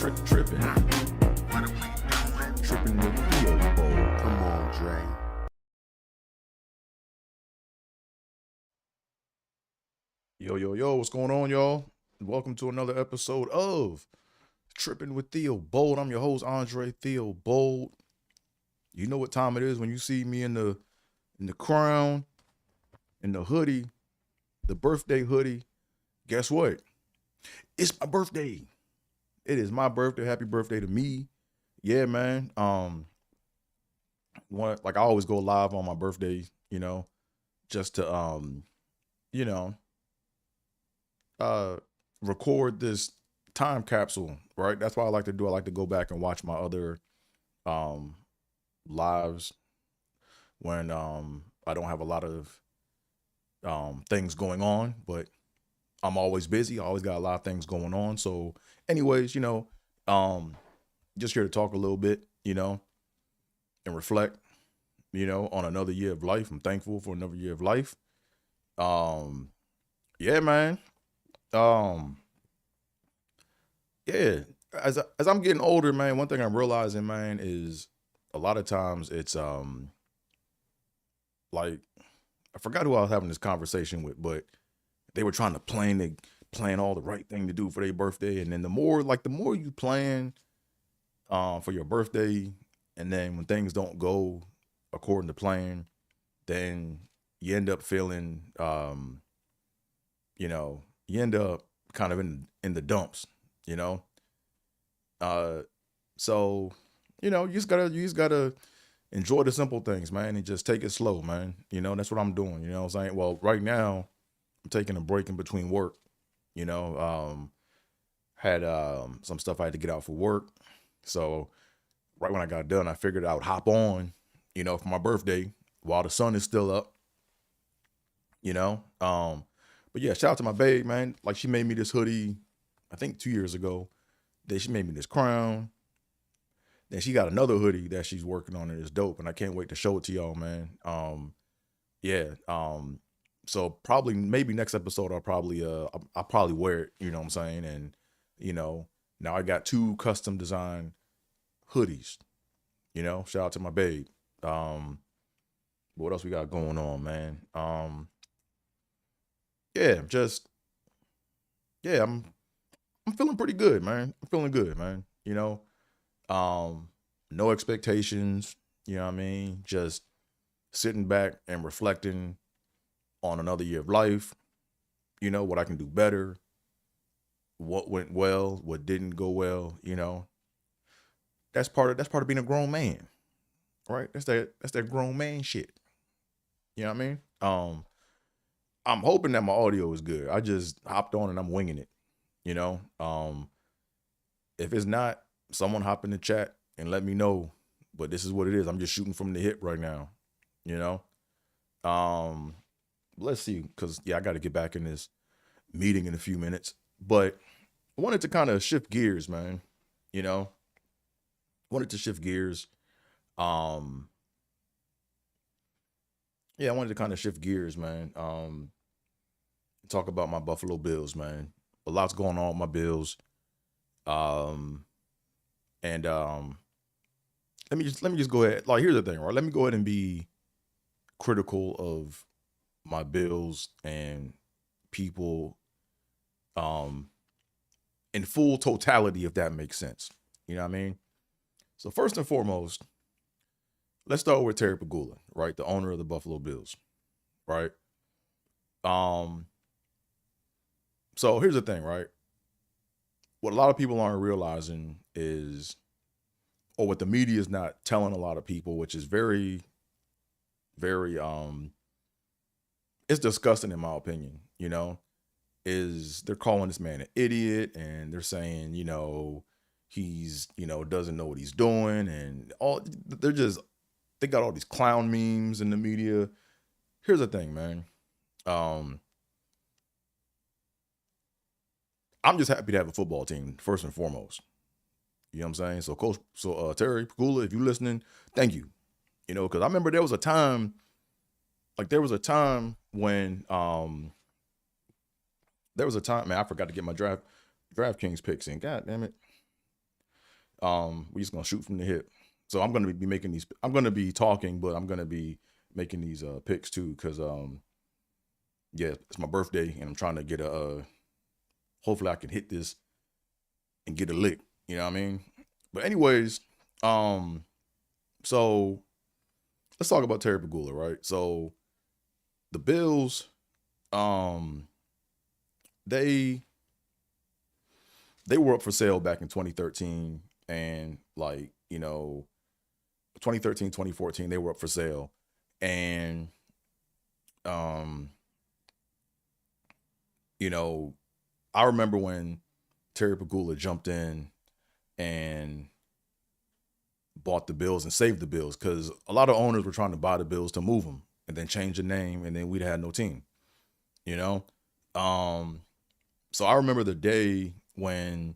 Tripping. Tripping with Theo Bowl. Come on, Dre. Yo, what's going on, y'all? Welcome to another episode of Tripping with Theo Bold. I'm your host, Andre Theo Bold. You know what time it is when you see me in the crown, in the hoodie, the birthday hoodie. Guess what? It's my birthday. It is my birthday. Happy birthday to me. Yeah, man. Like I always go live on my birthday, just to you know, record this time capsule, right? That's what I like to do. I like to go back and watch my other lives when I don't have a lot of things going on, but I'm always busy. I always got a lot of things going on. So anyways, just here to talk a little bit, and reflect, on another year of life. I'm thankful for another year of life. Yeah, man. Yeah, as I'm getting older, man, one thing I'm realizing, man, is a lot of times it's like I forgot who I was having this conversation with, but they were trying to plan all the right thing to do for their birthday, and then the more you plan for your birthday, and then when things don't go according to plan, then you end up feeling you end up kind of in the dumps, so you just gotta enjoy the simple things, man, and just take it slow, man. That's what I'm doing. You know what I'm saying? Well, right now I'm taking a break in between work. Had some stuff I had to get out for work, so right when I got done, I figured I would hop on, for my birthday while the sun is still up. But yeah, shout out to my babe, man. Like, she made me this hoodie, I think 2 years ago. Then she made me this crown. Then she got another hoodie that she's working on, and it's dope, and I can't wait to show it to y'all, man. Yeah. So probably maybe next episode I'll probably wear it, you know what I'm saying? And now I got 2 custom design hoodies. Shout out to my babe. What else we got going on, man? Yeah, I'm feeling pretty good, man. I'm feeling good, man. No expectations, you know what I mean? Just sitting back and reflecting on another year of life, what I can do better, what went well, what didn't go well, That's part of being a grown man, right? That's that grown man shit. You know what I mean? I'm hoping that my audio is good. I just hopped on and I'm winging it, you know. If it's not, someone hop in the chat and let me know. But this is what it is. I'm just shooting from the hip right now, you know. Let's see, because I got to get back in this meeting in a few minutes. But I wanted to kind of shift gears, man. Wanted to shift gears. I wanted to kind of shift gears, man. Talk about my Buffalo Bills, man. A lot's going on with my Bills. And let me just go ahead. Like, here's the thing, right? Let me go ahead and be critical of my Bills and people in full totality, if that makes sense. You know what I mean? So first and foremost, let's start with Terry Pegula, right? The owner of the Buffalo Bills, right? So here's the thing, right? What a lot of people aren't realizing is, or what the media is not telling a lot of people, which is very, very, it's disgusting in my opinion, is they're calling this man an idiot, and they're saying, he's, doesn't know what he's doing, and they got all these clown memes in the media. Here's the thing, man. I'm just happy to have a football team, first and foremost. You know what I'm saying? So Terry Pegula, if you're listening, thank you. Because I remember there was a time when man, I forgot to get my DraftKings picks in. God damn it. We just gonna shoot from the hip. So I'm gonna be making these. I'm gonna be talking, but I'm gonna be making these picks too, because yeah, it's my birthday, and I'm trying to get a. Hopefully, I can hit this and get a lick. You know what I mean? But anyways, um, so let's talk about Terry Pagula, right? So the Bills, um, they they were up for sale back in 2013, and like 2013, 2014, they were up for sale, and um, you know, I remember when Terry Pagula jumped in and bought the Bills and saved the Bills, because a lot of owners were trying to buy the Bills to move them and then change the name, and then we'd had no team, you know. Um, so I remember the day when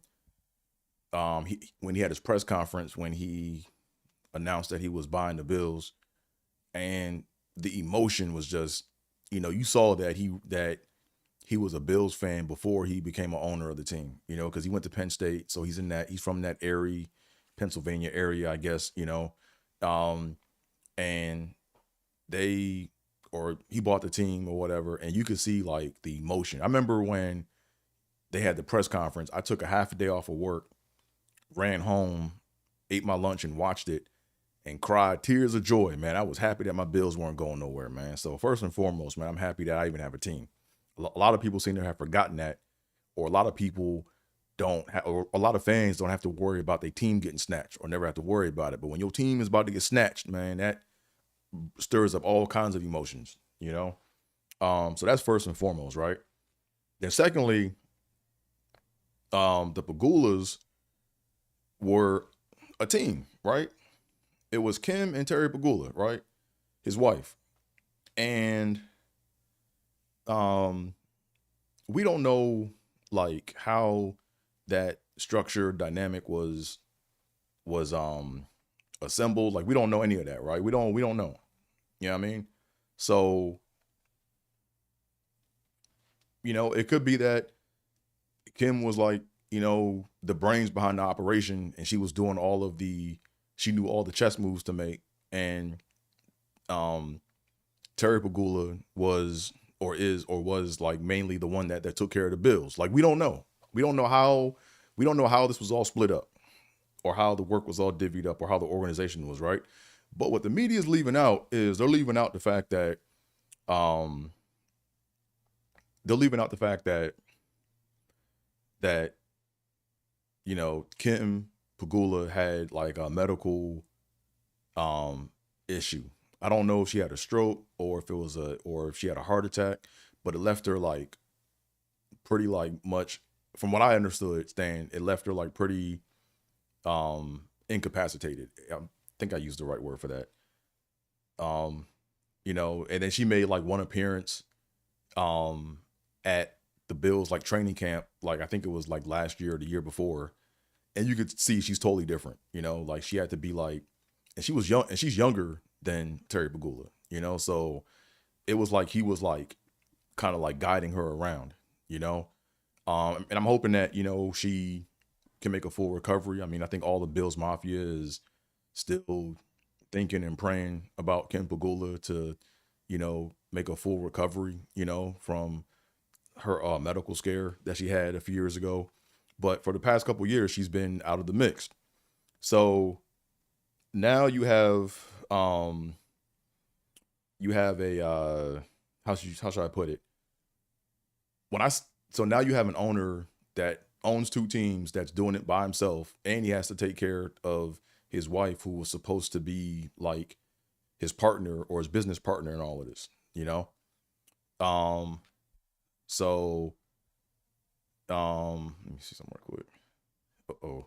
he had his press conference, when he announced that he was buying the Bills, and the emotion was just, you saw that he was a Bills fan before he became an owner of the team, because he went to Penn State, so he's from that area, Pennsylvania area, I guess, um, and they or he bought the team or whatever, and you could see like the emotion. I remember when they had the press conference, I took a half a day off of work, ran home, ate my lunch, and watched it, and cried tears of joy, man. I was happy that my Bills weren't going nowhere, man. So first and foremost, man, I'm happy that I even have a team. A lot of people seem to have forgotten that, or a lot of people don't have, or a lot of fans don't have to worry about their team getting snatched or never have to worry about it. But when your team is about to get snatched, man, that stirs up all kinds of emotions. So that's first and foremost, right? Then secondly, the Pagulas were a team, right? It was Kim and Terry Pagula, right? His wife. And we don't know like how that structure dynamic was assembled. Like we don't know any of that, right? We don't know. You know what I mean? So, it could be that Kim was like, the brains behind the operation, and she knew all the chess moves to make, and um Terry Pagula was like mainly the one that took care of the Bills. Like we don't know. We don't know how this was all split up, or how the work was all divvied up, or how the organization was, right? But what the media is leaving out is they're leaving out the fact that um they're leaving out the fact that Kim Pagula had like a medical um issue. I don't know if she had a stroke, or if she had a heart attack, but it left her like pretty like much, from what I understood, Stan, it left her like pretty incapacitated. I think I used the right word for that. Um, and then she made like one appearance um at the Bills like training camp, like I think it was like last year or the year before, and you could see she's totally different. Like she had to be like, and she was young, and she's younger than Terry Pagula. So it was like he was like kind of like guiding her around. You know, and I'm hoping that she can make a full recovery. I mean, I think all the Bills Mafia is still thinking and praying about Kim Pagula to, make a full recovery, from her medical scare that she had a few years ago. But for the past couple years, she's been out of the mix. So now you have a how should I put it? So now you have an owner that owns two teams, that's doing it by himself, and he has to take care of his wife, who was supposed to be like his partner or his business partner in all of this. Um, so let me see something real quick. Oh,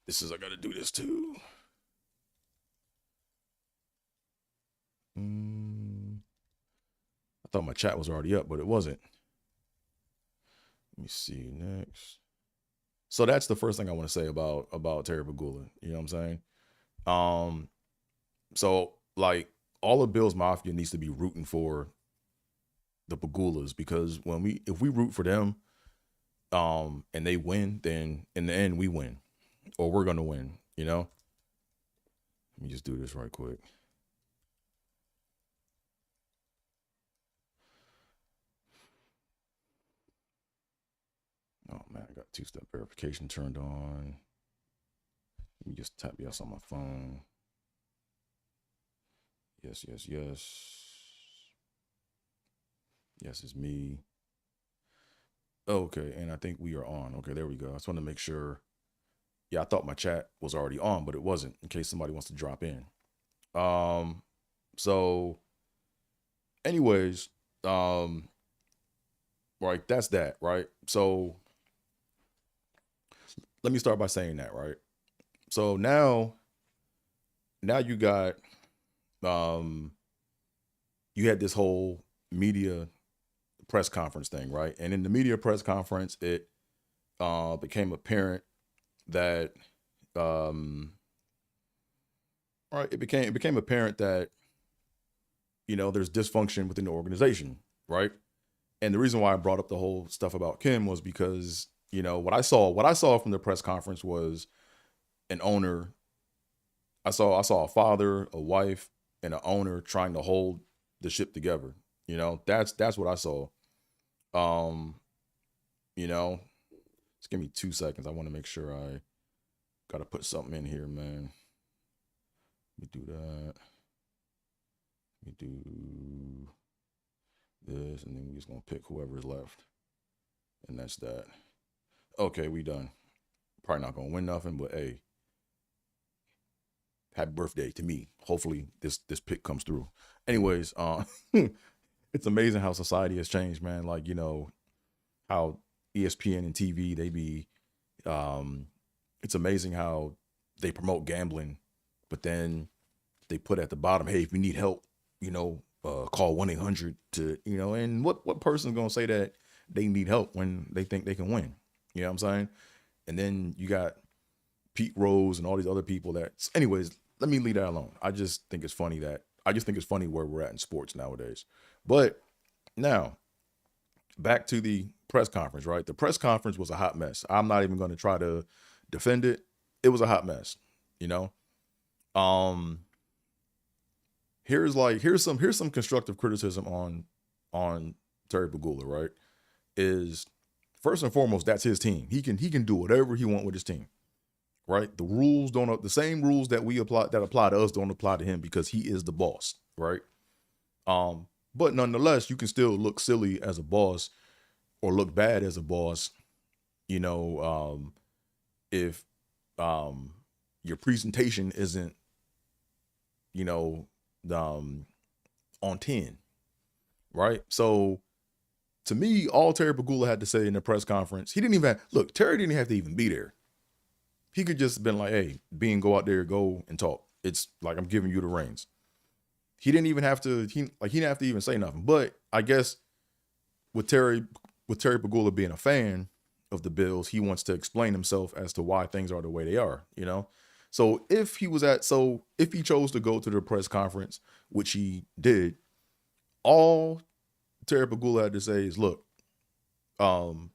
I got to do this too. I thought my chat was already up, but it wasn't. Let me see next. So that's the first thing I want to say about Terry Pagula. You know what I'm saying? Um, so like all of Bill's Mafia needs to be rooting for the Pagulas, because if we root for them, and they win, then in the end we win. or we're gonna win. You know. Let me just do this right quick. Oh man, I got two-step verification turned on. Let me just tap yes on my phone. Yes, yes, yes. Yes, it's me. Okay, and I think we are on. Okay, there we go. I just want to make sure. Yeah, I thought my chat was already on, but it wasn't, in case somebody wants to drop in. So anyways, right, that's that, right? So let me start by saying that, right? So now you got um you had this whole media press conference thing, right? And in the media press conference, it became apparent that right, it became apparent that there's dysfunction within the organization, right? And the reason why I brought up the whole stuff about Kim was because what I saw from the press conference was an owner. I saw a father, a wife, and an owner trying to hold the ship together. That's what I saw. Um, you know, just give me 2 seconds. I want to make sure I gotta put something in here, man. Let me do that. Let me do this, and then we're just gonna pick whoever's left, and that's that. Okay, we done. Probably not gonna win nothing, but hey, happy birthday to me. Hopefully this pick comes through. Anyways, it's amazing how society has changed, man. Like how ESPN and TV they be. Um, it's amazing how they promote gambling, but then they put at the bottom, hey, if you need help, call 1-800 to, and what person's gonna say that they need help when they think they can win? You know what I'm saying? And then you got Pete Rose and all these other people that, anyways, let me leave that alone. I just think it's funny where we're at in sports nowadays. But now back to the press conference, right? The press conference was a hot mess. I'm not even going to try to defend it. It was a hot mess, you know. Um, here's some constructive criticism on Terry Pagula, right? Is first and foremost that's his team. He can do whatever he want with his team, right? The same rules that apply to us don't apply to him because he is the boss, right? But nonetheless, you can still look silly as a boss or look bad as a boss, you know, if um your presentation isn't, you know, um on 10, right? So to me, all Terry Pagula had to say in the press conference, he didn't even look, Terry didn't have to even be there. He could just been like, hey, Bean, go out there, go and talk. It's like I'm giving you the reins. He didn't even have to, he didn't have to even say nothing. But I guess with Terry Pagula being a fan of the Bills, he wants to explain himself as to why things are the way they are, you know? So if he chose to go to the press conference, which he did, all Terry Pagula had to say is, look, um,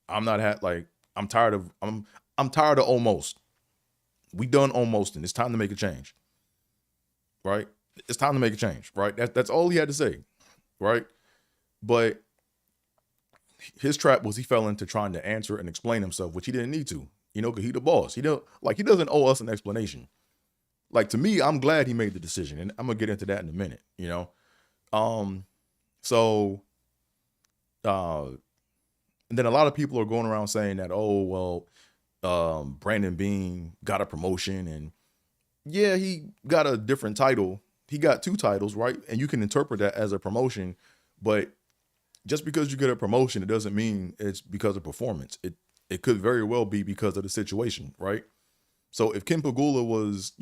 I'm not like I'm tired of almost. We done almost, and it's time to make a change. Right? It's time to make a change, right? That's all he had to say, right? But his trap was he fell into trying to answer and explain himself, which he didn't need to, because he the boss. He doesn't owe us an explanation. Like, to me, I'm glad he made the decision, and I'm gonna get into that in a minute. So and then a lot of people are going around saying that, oh well, Brandon Beane got a promotion, and yeah, he got a different title. He got two titles, right? And you can interpret that as a promotion, but just because you get a promotion, it doesn't mean it's because of performance. It could very well be because of the situation, right? So if Kim Pagula was,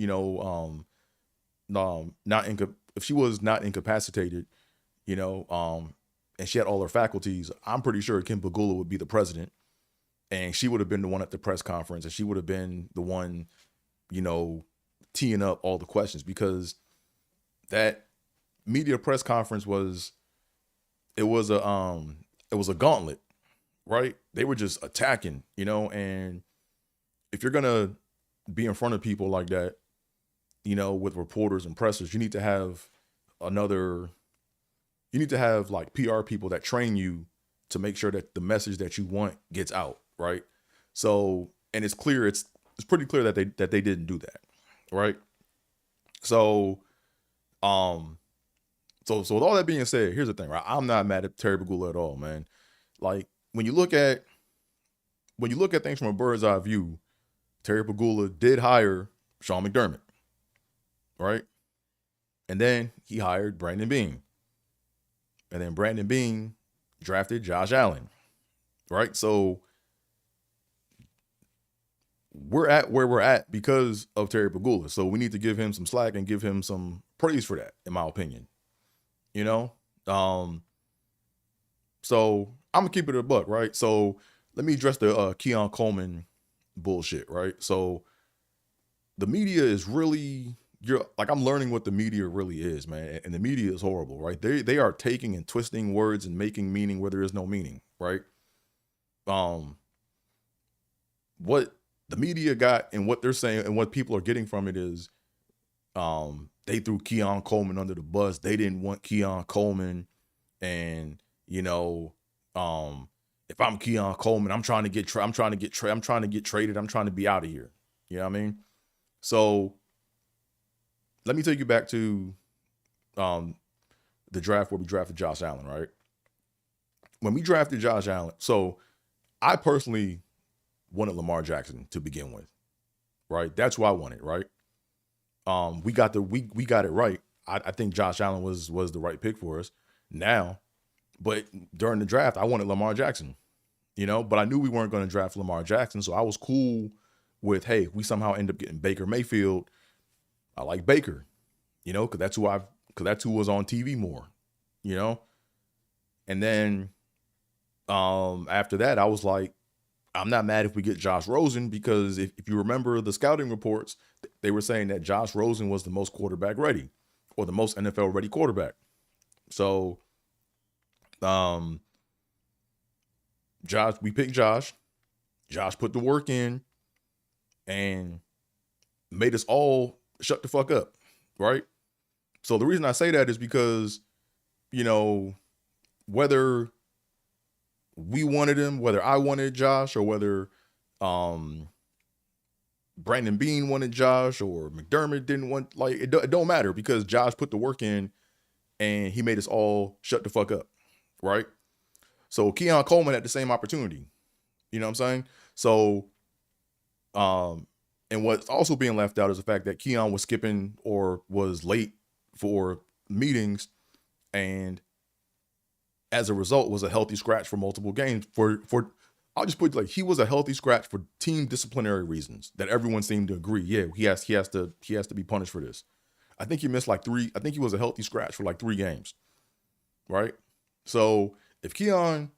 if she was not incapacitated, and she had all her faculties, I'm pretty sure Kim Pagula would be the president, and she would have been the one at the press conference, and she would have been the one, teeing up all the questions, because that media press conference it was a gauntlet, right? They were just attacking, and if you're gonna be in front of people like that, with reporters and pressers. Another, you need to have like PR people that train you to make sure that the message that you want gets out, right? So, and it's clear, it's pretty clear that they didn't do that, right? So, so with all that being said, here's the thing, right? I'm not mad at Terry Pegula at all, man. Like when you look at things from a bird's eye view, Terry Pegula did hire Sean McDermott, right? And then he hired Brandon Beane. And then Brandon Beane drafted Josh Allen, right? So we're at where we're at because of Terry Pegula. So we need to give him some slack and give him some praise for that, in my opinion. So I'm gonna keep it a buck, right? So let me address the Keon Coleman bullshit, right? So the media is really, I'm learning what the media really is, man. And the media is horrible, right? They are taking and twisting words and making meaning where there is no meaning, right? What the media got and what they're saying and what people are getting from it is, they threw Keon Coleman under the bus. They didn't want Keon Coleman. And, if I'm Keon Coleman, I'm trying to get traded. I'm trying to be out of here. You know what I mean? So let me take you back to the draft where we drafted Josh Allen, right? When we drafted Josh Allen, so I personally wanted Lamar Jackson to begin with, right? That's who I wanted, right? We got it right. I think Josh Allen was the right pick for us now, but during the draft, I wanted Lamar Jackson, but I knew we weren't going to draft Lamar Jackson. So I was cool with, hey, if we somehow end up getting Baker Mayfield, I like Baker, cause that's who was on TV more, and then, after that, I was like, I'm not mad if we get Josh Rosen, because if you remember the scouting reports, they were saying that Josh Rosen was the most quarterback ready, or the most NFL ready quarterback. So, we picked Josh. Josh put the work in and made us all shut the fuck up, right? So the reason I say that is because, whether we wanted him, whether I wanted Josh, or whether Brandon Beane wanted Josh, or McDermott didn't want, it don't matter, because Josh put the work in and he made us all shut the fuck up, right? So Keon Coleman had the same opportunity. You know what I'm saying? So, and what's also being left out is the fact that Keon was skipping or was late for meetings, and as a result was a healthy scratch for multiple games. I'll just put he was a healthy scratch for team disciplinary reasons that everyone seemed to agree. Yeah, he has to be punished for this. I think he missed I think he was a healthy scratch for 3 games. Right? So if Keon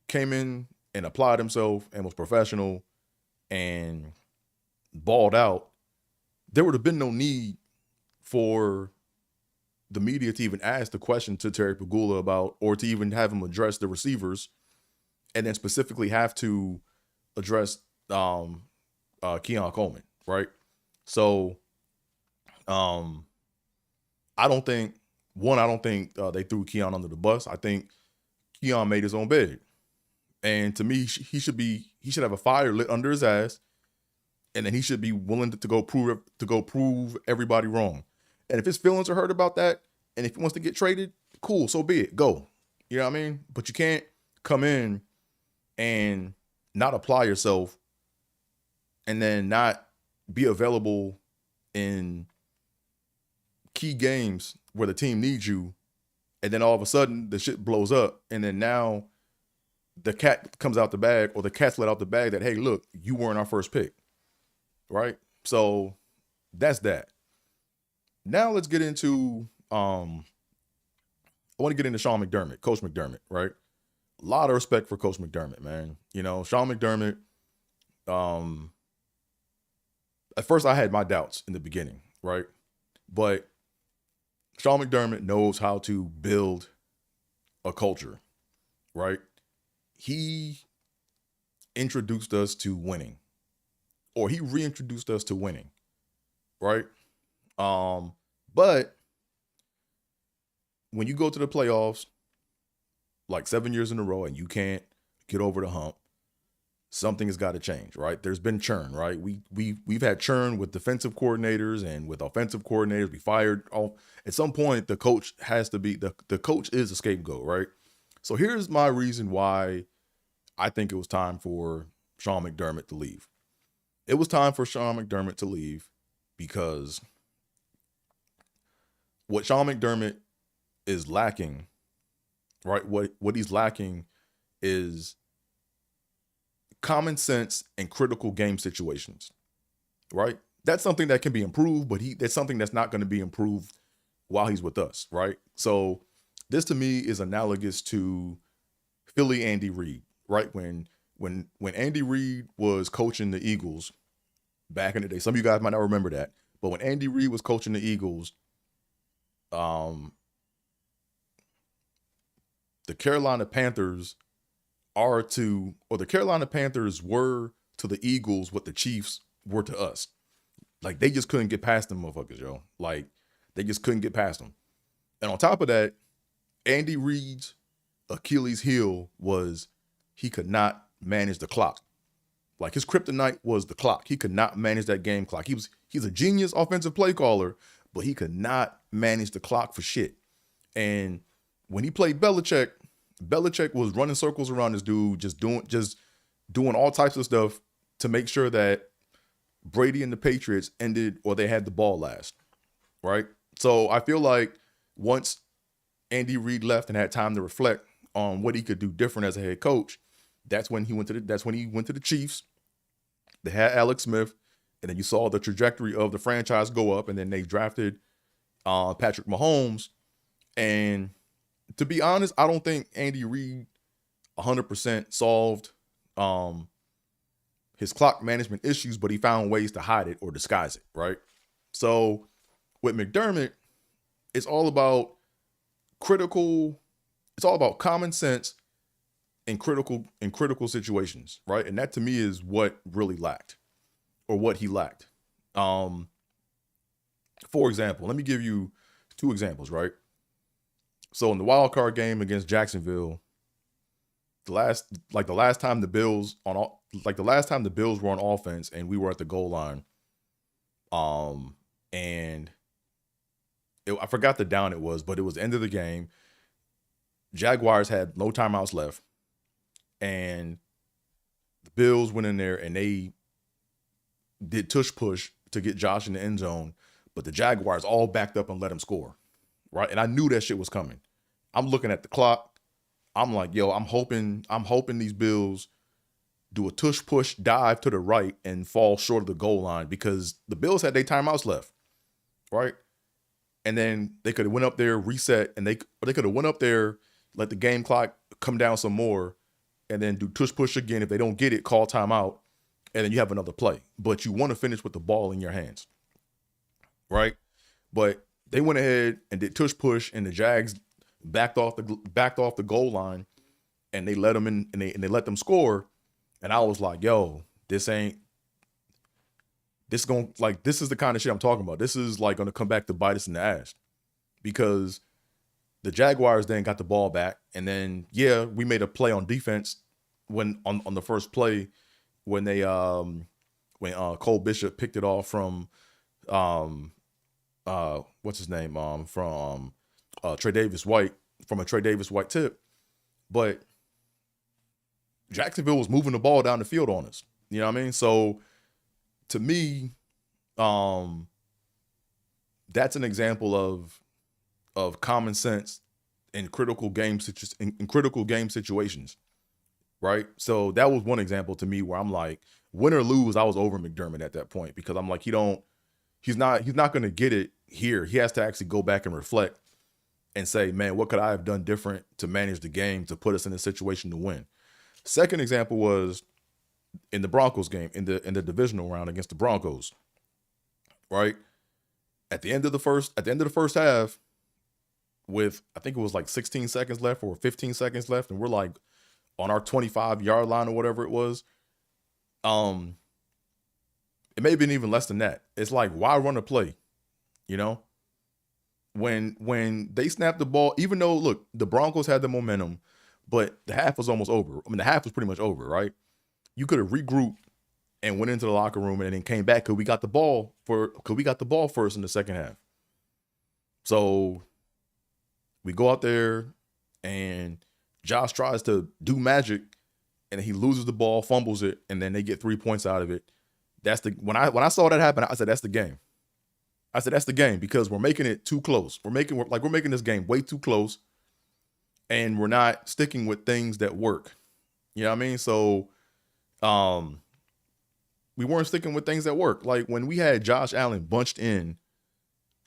came in and applied himself and was professional and balled out, there would have been no need for the media to even ask the question to Terry Pegula about, or to even have him address the receivers, and then specifically have to address Keon Coleman, right? So I don't think they threw Keon under the bus. I think Keon made his own bed. And to me, he should have a fire lit under his ass, and then he should be willing to go prove everybody wrong. And if his feelings are hurt about that, and if he wants to get traded, cool, so be it. Go. You know what I mean? But you can't come in and not apply yourself and then not be available in key games where the team needs you, and then all of a sudden the shit blows up, and then now the cat comes out the bag, or the cat's let out the bag that, hey, look, you weren't our first pick, right? So that's that. Now let's get into, I want to get into Sean McDermott, Coach McDermott, right? A lot of respect for Coach McDermott, man. Sean McDermott, at first I had my doubts in the beginning, right? But Sean McDermott knows how to build a culture, right? He introduced us to winning, or he reintroduced us to winning, right? But when you go to the playoffs like 7 years in a row and you can't get over the hump, something has got to change, right? There's been churn, right? We've had churn with defensive coordinators and with offensive coordinators. We fired off at some point. The coach has to be the coach is a scapegoat, right? So here's my reason why I think it was time for Sean McDermott to leave. It was time for Sean McDermott to leave because what Sean McDermott is lacking, right? What he's lacking is common sense in critical game situations, right? That's something that can be improved, but that's something that's not going to be improved while he's with us, right? So this to me is analogous to Philly Andy Reid, right? When Andy Reid was coaching the Eagles back in the day, some of you guys might not remember that, but when Andy Reid was coaching the Eagles, the Carolina Panthers were to the Eagles what the Chiefs were to us. Like, they just couldn't get past them motherfuckers, yo. Like, they just couldn't get past them. And on top of that, Andy Reid's Achilles heel was he could not manage the clock. Like, his kryptonite was the clock. He could not manage that game clock. He's a genius offensive play caller, but he could not manage the clock for shit. And when he played Belichick was running circles around this dude, just doing all types of stuff to make sure that Brady and the Patriots ended or they had the ball last, right? So I feel like once Andy Reid left and had time to reflect on what he could do different as a head coach, that's when he went to the Chiefs. They had Alex Smith, and then you saw the trajectory of the franchise go up, and then they drafted Patrick Mahomes. And to be honest, I don't think Andy Reid 100% solved his clock management issues, but he found ways to hide it or disguise it, right? So with McDermott, it's all about common sense in critical situations, right? And that to me is what really lacked, or what he lacked. For example, let me give you 2 examples, right? So in the wild card game against Jacksonville, the last time the Bills were on offense and we were at the goal line, and I forgot the down it was, but it was the end of the game. Jaguars had no timeouts left, and the Bills went in there and they did tush push to get Josh in the end zone, but the Jaguars all backed up and let him score, right? And I knew that shit was coming. I'm looking at the clock. I'm like, yo, I'm hoping these Bills do a tush push dive to the right and fall short of the goal line, because the Bills had their timeouts left, right? And then they could have went up there, reset, and they could have went up there, let the game clock come down some more, and then do tush push again. If they don't get it, call timeout, and then you have another play. But you want to finish with the ball in your hands, right? But they went ahead and did tush push, and the Jags backed off the goal line, and they let them in, and they let them score. And I was like, yo, this is the kind of shit I'm talking about. This is like going to come back to bite us in the ass, because the Jaguars then got the ball back. And then, yeah, we made a play on defense when on the first play when Cole Bishop picked it off from, what's his name? From Trey Davis White, from a Trey Davis White tip. But Jacksonville was moving the ball down the field on us. You know what I mean? So to me, that's an example of common sense in critical game situations, right? So that was one example to me where I'm like, win or lose, I was over McDermott at that point, because I'm like, he's not going to get it here. He has to actually go back and reflect and say, man, what could I have done different to manage the game to put us in a situation to win? Second example was in the Broncos game, in the divisional round against the Broncos, right? At the end of the first half, with I think it was like 16 seconds left or 15 seconds left, and we're like on our 25-yard line or whatever it was. It may have been even less than that. It's like, why run a play? You know, when they snapped the ball, even though look, the Broncos had the momentum, but the half was almost over. I mean, the half was pretty much over, right? You could have regrouped and went into the locker room and then came back because we got the ball first in the second half. So we go out there and Josh tries to do magic and he loses the ball, fumbles it, and then they get 3 points out of it. When I saw that happen, I said, that's the game. I said, that's the game because we're making it too close. We're making this game way too close and we're not sticking with things that work. You know what I mean? So, we weren't sticking with things that work. Like when we had Josh Allen bunched in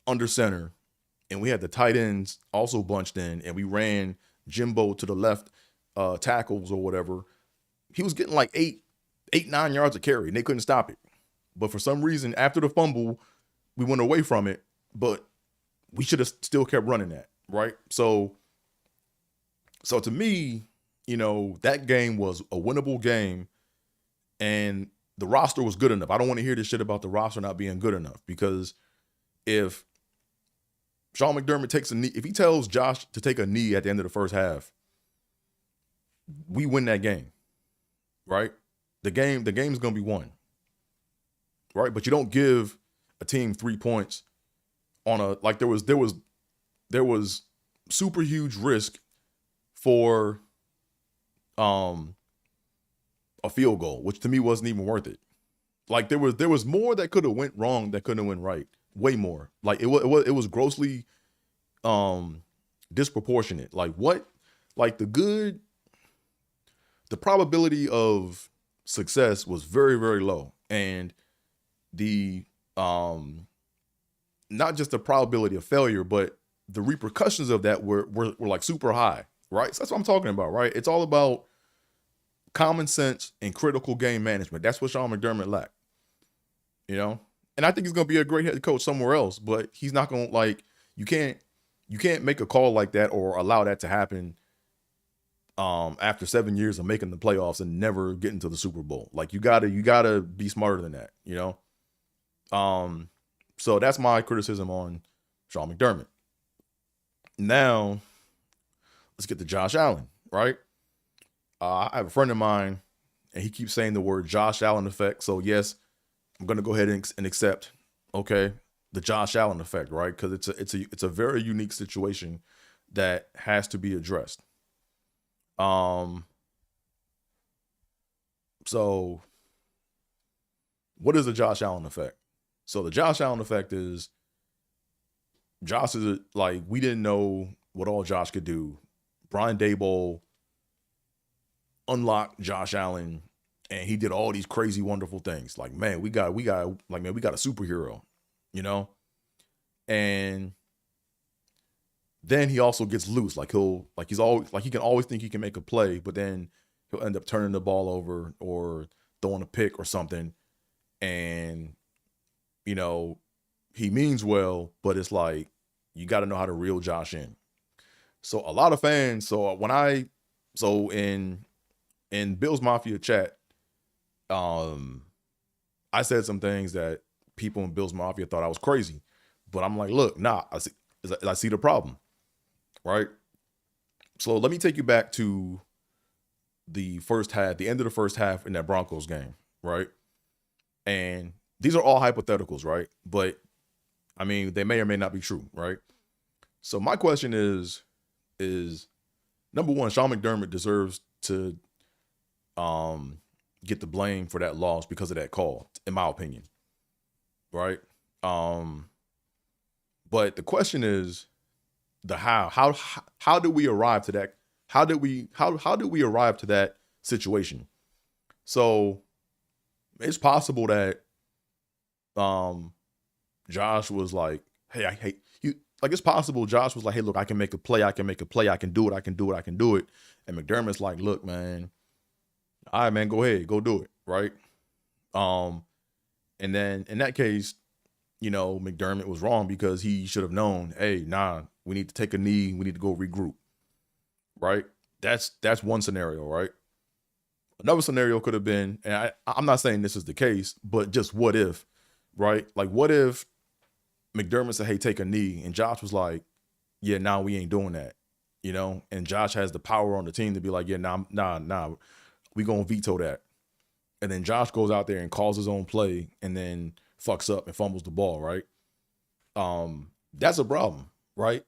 under center and we had the tight ends also bunched in and we ran Jimbo to the left tackles or whatever, he was getting like 9 yards of carry and they couldn't stop it. But for some reason, after the fumble, we went away from it, but we should have still kept running that, right? So to me, you know, that game was a winnable game and the roster was good enough. I don't want to hear this shit about the roster not being good enough because if Sean McDermott takes a knee, if he tells Josh to take a knee at the end of the first half, we win that game, right? The game's going to be won, right? But you don't give a team 3 points on a, like there was super huge risk for a field goal, which to me wasn't even worth it. Like there was more that could have went wrong that couldn't have went right. Way more. Like it was grossly disproportionate. Like what? Like the probability of success was very, very low. And the not just the probability of failure, but the repercussions of that were like super high, right? So that's what I'm talking about, right? It's all about common sense and critical game management. That's what Sean McDermott lacked, you know? And I think he's going to be a great head coach somewhere else, but he's not going to, like, you can't make a call like that or allow that to happen after 7 years of making the playoffs and never getting to the Super Bowl. Like you gotta be smarter than that, you know? So that's my criticism on Sean McDermott. Now, let's get to Josh Allen, right? I have a friend of mine, and he keeps saying the word Josh Allen effect. So yes, I'm gonna go ahead and accept, okay, the Josh Allen effect, right? Because it's a very unique situation that has to be addressed. So what is the Josh Allen effect? So the Josh Allen effect is Josh is like, we didn't know what all Josh could do. Brian Daboll unlocked Josh Allen and he did all these crazy, wonderful things. Like, man, we got a superhero, you know? And then he also gets loose. Like he can always think he can make a play, but then he'll end up turning the ball over or throwing a pick or something. And, you know, he means well, but it's like, you got to know how to reel Josh in. So a lot of fans, in Bills Mafia chat, I said some things that people in Bills Mafia thought I was crazy, but I'm like, look, nah, I see the problem, right? So let me take you back to the first half, the end of the first half in that Broncos game, right? And these are all hypotheticals, right? But I mean, they may or may not be true, right? So my question is number one, Sean McDermott deserves to get the blame for that loss because of that call, in my opinion, right? But the question is the how did we arrive to that? How did we arrive to that situation? So it's possible that Josh was like, hey, it's possible Josh was like, hey, look, I can make a play, I can do it. And McDermott's like, look, man, all right, man, go ahead, go do it, right? And then in that case, you know, McDermott was wrong because he should have known, hey, nah, we need to take a knee, we need to go regroup, right? That's one scenario, right? Another scenario could have been, and I'm not saying this is the case, but just what if, right? Like, what if McDermott said, "Hey, take a knee," and Josh was like, "Yeah, nah, we ain't doing that," you know? And Josh has the power on the team to be like, "Yeah, nah, we gonna veto that." And then Josh goes out there and calls his own play, and then fucks up and fumbles the ball, right? That's a problem, right?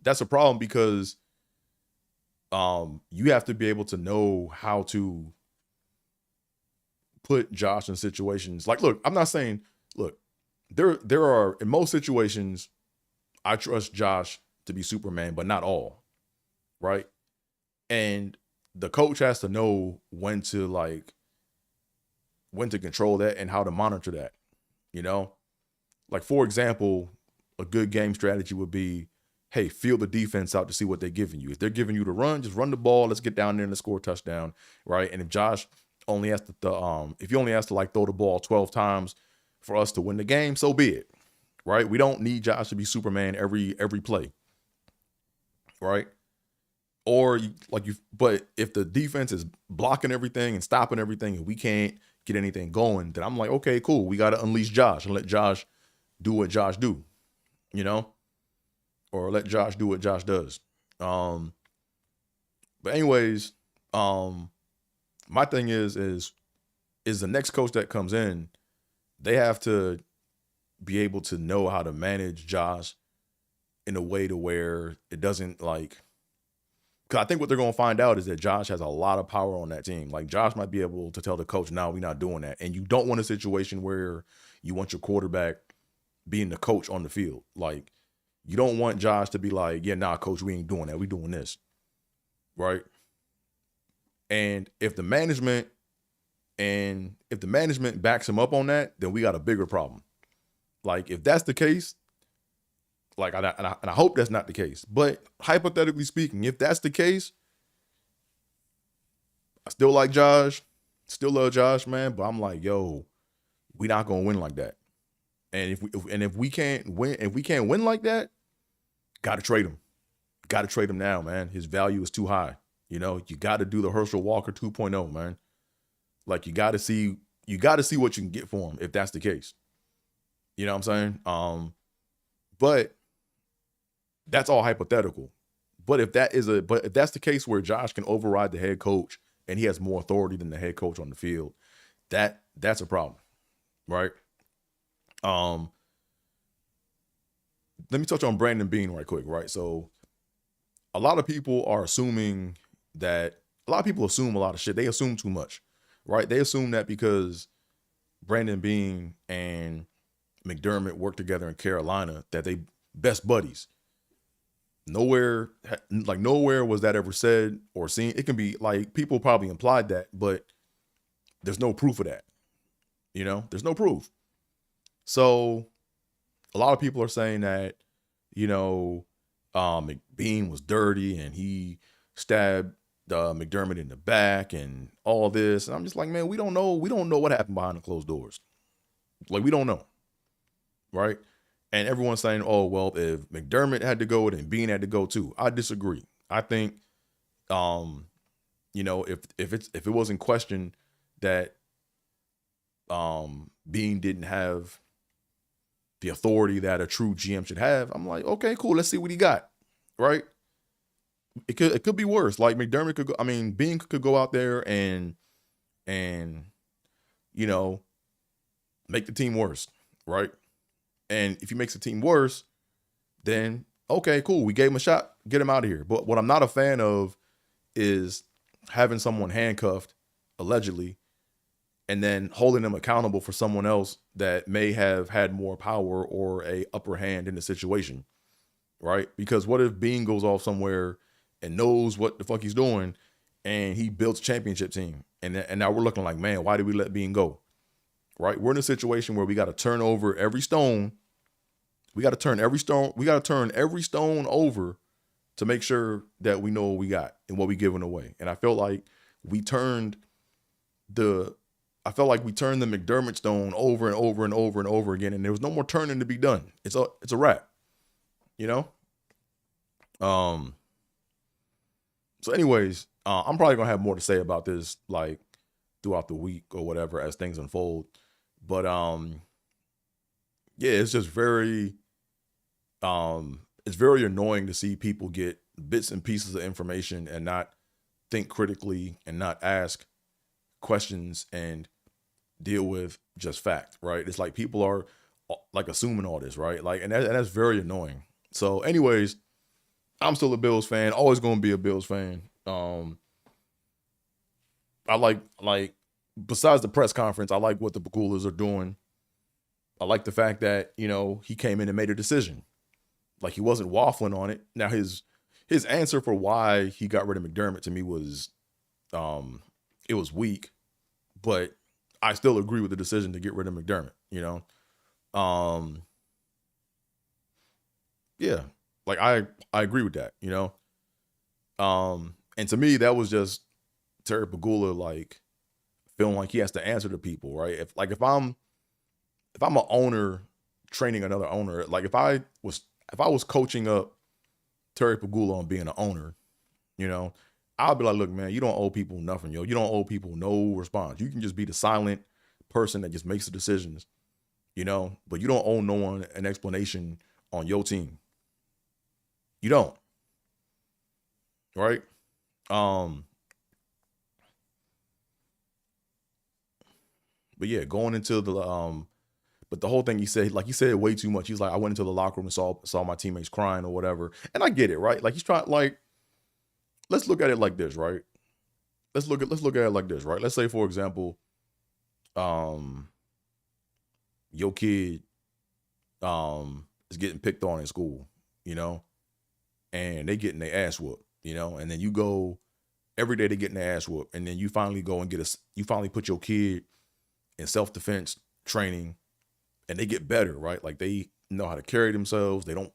That's a problem because you have to be able to know how to put Josh in situations. Like, look, I'm not saying, look, there are, in most situations, I trust Josh to be Superman, but not all, right? And the coach has to know when to control that and how to monitor that, you know? Like, for example, a good game strategy would be, hey, feel the defense out to see what they're giving you. If they're giving you to run, just run the ball. Let's get down there and let's score a touchdown, right? And if Josh only has to, if he only has to like throw the ball 12 times for us to win the game, so be it, right? We don't need Josh to be Superman every play, right? Or but if the defense is blocking everything and stopping everything and we can't get anything going, then I'm like, okay, cool. We got to unleash Josh and let Josh do what Josh do, you know? Or let Josh do what Josh does. But anyways, my thing is the next coach that comes in, they have to be able to know how to manage Josh in a way to where it doesn't like, because I think what they're going to find out is that Josh has a lot of power on that team. Like, Josh might be able to tell the coach, no, we're not doing that. And you don't want a situation where you want your quarterback being the coach on the field. Like, you don't want Josh to be like, yeah, nah, coach, we ain't doing that. We doing this, right? And if the management backs him up on that, then we got a bigger problem. Like, if that's the case, like, and I hope that's not the case, but hypothetically speaking, if that's the case, I still like Josh, still love Josh, man. But I'm like, yo, we not gonna win like that. And if we can't win like that, gotta trade him. Gotta trade him now, man. His value is too high. You know, you gotta do the Herschel Walker 2.0, man. Like, you gotta see what you can get for him if that's the case. You know what I'm saying? But that's all hypothetical. But if that's the case where Josh can override the head coach and he has more authority than the head coach on the field, that's a problem, right? Let me touch on Brandon Beane right quick, right? So a lot of people assume a lot of shit. They assume too much, right? They assume that because Brandon Beane and McDermott worked together in Carolina that they best buddies. Nowhere was that ever said or seen. It can be like people probably implied that, but there's no proof of that. You know, there's no proof. So a lot of people are saying that, you know, McBean was dirty and he stabbed McDermott in the back and all this. And I'm just like, man, we don't know what happened behind the closed doors. Like, we don't know. Right. And everyone's saying, oh, well, if McDermott had to go, then Beane had to go too. I disagree. I think, you know, if it was in question that Beane didn't have the authority that a true GM should have, I'm like, okay, cool. Let's see what he got. Right. It could be worse. Like, McDermott could go, I mean, Beane could go out there and, you know, make the team worse. Right. And if he makes the team worse, then okay, cool. We gave him a shot. Get him out of here. But what I'm not a fan of is having someone handcuffed, allegedly, and then holding them accountable for someone else that may have had more power or a upper hand in the situation, right? Because what if Beane goes off somewhere and knows what the fuck he's doing and he builds a championship team? And now we're looking like, man, why did we let Beane go? Right? We're in a situation where we got to turn over every stone. We got to turn every stone over to make sure that we know what we got and what we giving away. And I felt like we turned the McDermott stone over and over and over and over again, and there was no more turning to be done. It's a wrap, you know. So, anyways, I'm probably gonna have more to say about this like throughout the week or whatever as things unfold. But yeah, it's very annoying to see people get bits and pieces of information and not think critically and not ask questions and deal with just fact, right? It's like people are like assuming all this, right? Like, and that's very annoying. So, anyways, I'm still a Bills fan. Always going to be a Bills fan. I like besides the press conference, I like what the Pagulas are doing. I like the fact that he came in and made a decision. Like he wasn't waffling on it. Now his answer for why he got rid of McDermott to me was it was weak, but I still agree with the decision to get rid of McDermott. Um, yeah, like I agree with that. And to me that was just Terry Pagula like feeling like he has to answer to people, right? If I'm an owner training another owner, like if I was coaching up Terry Pagula on being an owner, you know, I'll be like, look, man, you don't owe people nothing, yo. You don't owe people no response. You can just be the silent person that just makes the decisions, but you don't owe no one an explanation on your team. You don't, right? Um, but yeah, going into but the whole thing he said, like he said way too much. He's like, I went into the locker room and saw my teammates crying or whatever. And I get it, right? Like he's trying like, let's look at it like this, right? Let's look at it like this, right? Let's say, for example, um, your kid is getting picked on in school, you know, and they getting their ass whooped, and then you go every day they getting their ass whooped, and then you finally go and you finally put your kid in self-defense training and they get better, right? Like they know how to carry themselves. They don't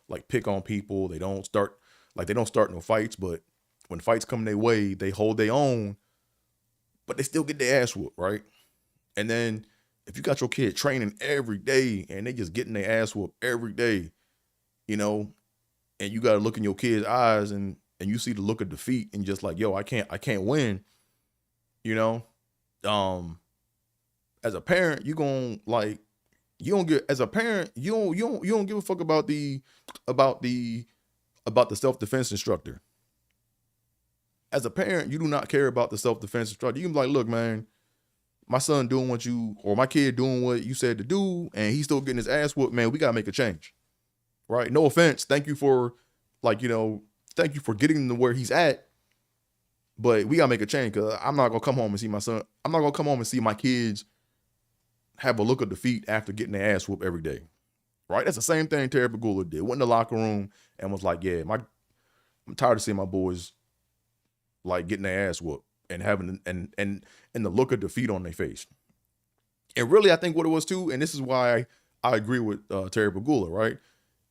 like pick on people. They don't start no fights, but when fights come their way, they hold their own, but they still get their ass whooped, right? And then if you got your kid training every day and they just getting their ass whooped every day, you know, and you got to look in your kid's eyes and you see the look of defeat and just like, yo, I can't win, you know. Um, as a parent, you don't get as a parent, you don't give a fuck about the about the self-defense instructor. As a parent, you do not care about the self-defense instructor. You can be like, look, man, my son doing what you or my kid doing what you said to do, and he's still getting his ass whooped, man. We gotta make a change. Right? No offense. Thank you for thank you for getting him to where he's at. But we gotta make a change because I'm not gonna come home and see my son. I'm not gonna come home and see my kids have a look of defeat after getting their ass whooped every day. Right? That's the same thing Terry Pagula did. Went in the locker room and was like, yeah, I'm tired of seeing my boys like getting their ass whooped and having and the look of defeat on their face. And really, I think what it was too, and this is why I agree with Terry Pagula, right?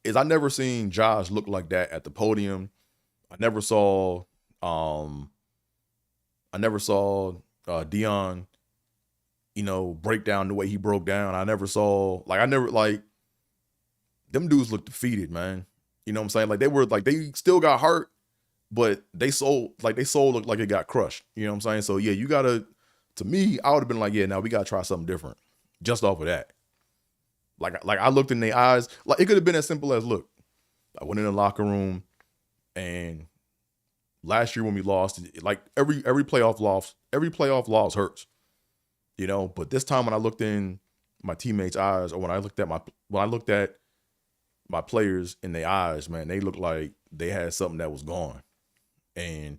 Is I never seen Josh look like that at the podium. I never saw um Dion, break down the way he broke down. I never like them dudes look defeated, man. You know what I'm saying? Like they still got hurt, but they soul looked like it got crushed. You know what I'm saying? So yeah, to me, I would have been like, yeah, now we gotta try something different. Just off of that. Like I looked in their eyes. Like it could have been as simple as, look, I went in the locker room and last year when we lost, like every playoff loss hurts. But this time when I looked in my teammates' eyes, or when I looked at my players in their eyes, man, they looked like they had something that was gone. And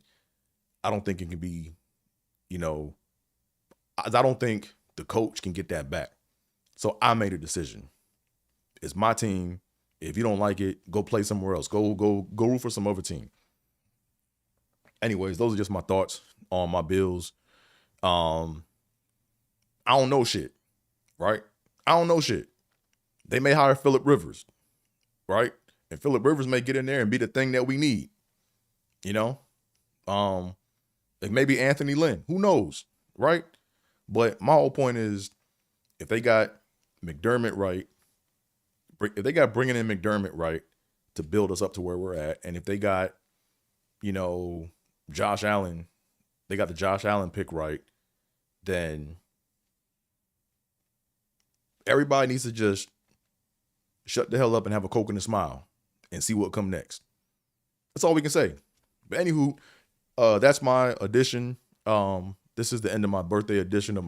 I don't think it can be, I don't think the coach can get that back. So I made a decision. It's my team. If you don't like it, go play somewhere else. Go root for some other team. Anyways, those are just my thoughts on my Bills. I don't know shit, right? I don't know shit. They may hire Phillip Rivers, right? And Phillip Rivers may get in there and be the thing that we need, Like maybe Anthony Lynn. Who knows, right? But my whole point is, if they got McDermott right, if they got bringing in McDermott right to build us up to where we're at, and if they got, Josh Allen, they got the Josh Allen pick right, then everybody needs to just shut the hell up and have a Coke and a smile and see what come next. That's all we can say. But anywho, that's my edition. This is the end of my birthday edition of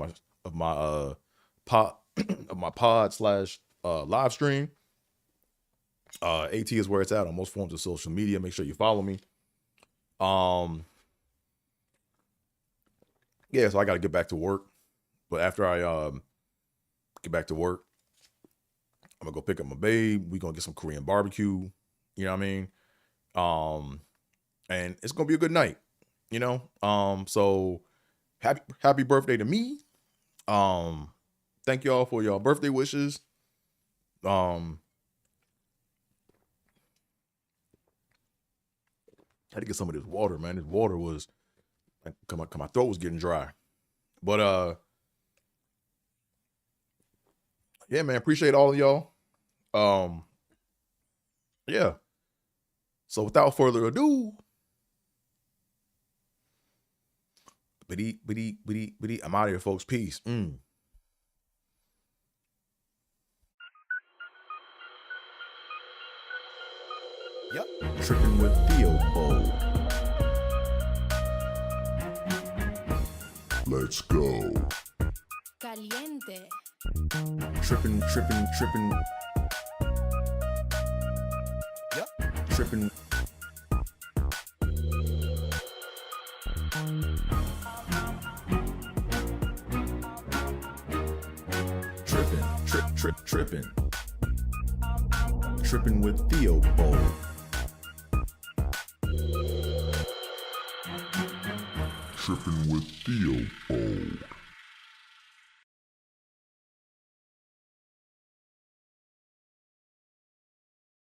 my pod slash live stream. AT is where it's at on most forms of social media. Make sure you follow me. Yeah, so I got to get back to work. But after I get back to work, I'm gonna go pick up my babe. We gonna get some Korean barbecue. You know what I mean? And it's gonna be a good night. You know? So happy birthday to me. Thank y'all for y'all birthday wishes. I had to get some of this water, man. This water was, my throat was getting dry. But yeah, man, appreciate all of y'all. Yeah. So without further ado, I'm out of here, folks. Peace. Yep. Tripping with Theo Bowl. Let's go. Caliente. Tripping. Yep. Tripping. Tripping with Theo Bowl. Tripping with Theo Bowl.